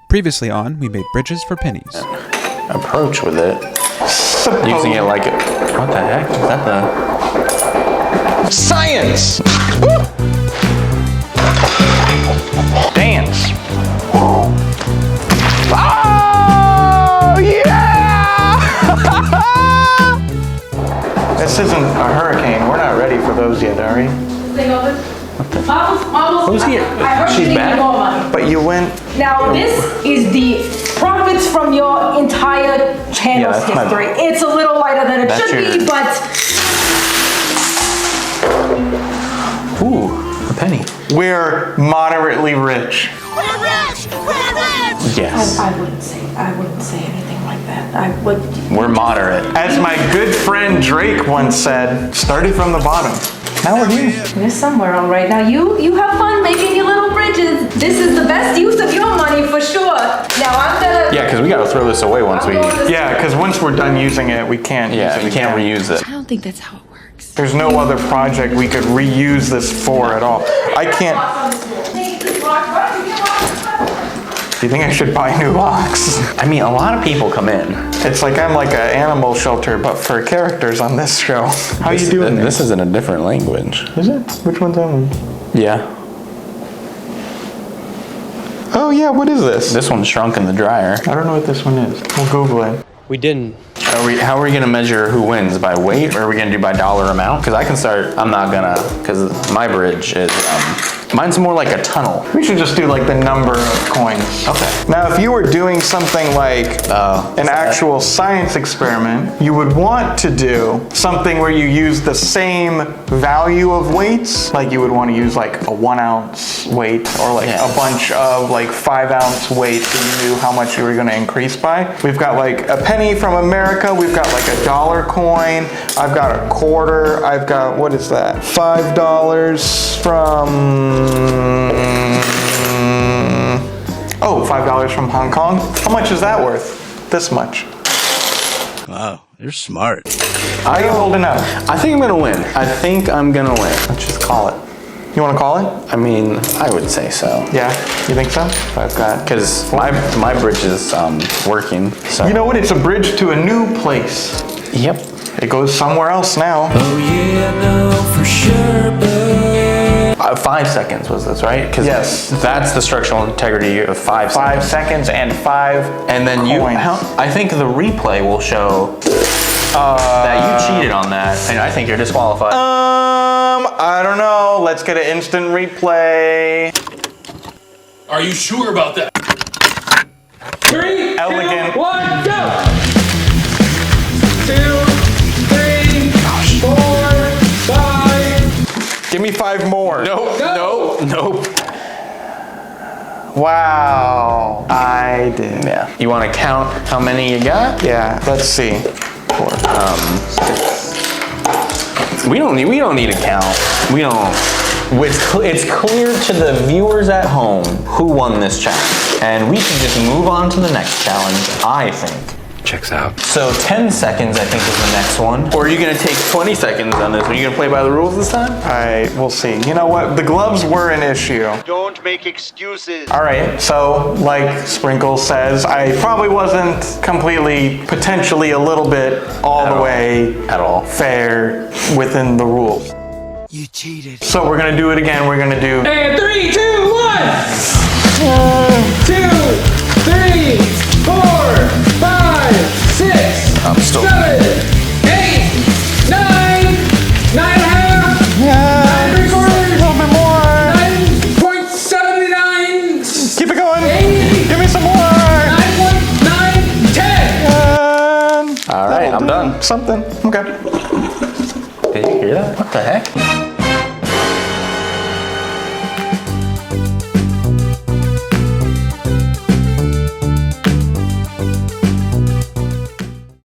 Previously on, we made bridges for pennies. Approach with it. Using it like it. What the heck? Is that the... Science! Dance. Oh, yeah! This isn't a hurricane. We're not ready for those yet, are we? Who's here? She's back? But you went... Now, this is the profits from your entire channel's history. It's a little lighter than it should be, but... Ooh, a penny. We're moderately rich. We're rich! We're rich! Yes. I wouldn't say anything like that. I would... We're moderate. As my good friend Drake once said, started from the bottom. Now we're here. There's somewhere all right. Now you have fun making your little bridges. This is the best use of your money for sure. Now I'm gonna... Yeah, because we gotta throw this away once we... Yeah, because once we're done using it, we can't use it. We can't reuse it. I don't think that's how it works. There's no other project we could reuse this for at all. I can't... Do you think I should buy new locks? I mean, a lot of people come in. It's like I'm like an animal shelter, but for characters on this show. How you doing? This is in a different language. Is it? Which one's that one? Yeah. Oh yeah, what is this? This one's shrunk in the dryer. I don't know what this one is. We'll Google it. We didn't. How are we gonna measure who wins? By weight, or are we gonna do by dollar amount? Because I can start, I'm not gonna, because my bridge is, mine's more like a tunnel. We should just do like the number of coins. Okay. Now, if you were doing something like an actual science experiment, you would want to do something where you use the same value of weights. Like you would want to use like a 1 ounce weight or like a bunch of like 5 ounce weights so you knew how much you were gonna increase by. We've got like a penny from America. We've got like a dollar coin. I've got a quarter. I've got, what is that? $5 from... Oh, $5 from Hong Kong. How much is that worth? This much. Wow, you're smart. Are you holding out? I think I'm gonna win. I think I'm gonna win. Let's just call it. You want to call it? I mean, I would say so. Yeah, you think so? I've got, because my bridge is working. So. You know what? It's a bridge to a new place. Yep. It goes somewhere else now. Oh yeah, no, for sure, but... 5 seconds was this, right? Yes. That's the structural integrity of 5 seconds. 5 seconds and 5 And then I think the replay will show that you cheated on that, and I think you're disqualified. I don't know. Let's get an instant replay. Are you sure about that? 3, Elegant. 2, 1, go! 2, 3, 4, 5. Give me 5 more. Nope. Wow. I did. Yeah. You want to count how many you got? Yeah. Let's see. 4. We don't need a count. We don't. It's clear to the viewers at home who won this challenge, and we can just move on to the next challenge. I think. Checks out. So 10 seconds, I think, is the next one. Or are you gonna take 20 seconds on this? Are you gonna play by the rules this time? We'll see. You know what? The gloves were an issue. Don't make excuses. All right, so like Sprinkle says, I probably wasn't completely, potentially a little bit, all the way fair within the rules. You cheated. So we're gonna do it again. We're gonna do. And 3, 2, 1! 2, 3, 4, 5, 6, 7, 8, 9, 9.5, 9.75, 9.79. Keep it going. 80, Give me some more. 9.9, 10. All right, I'm done. Something. Okay. Did you hear that? What the heck?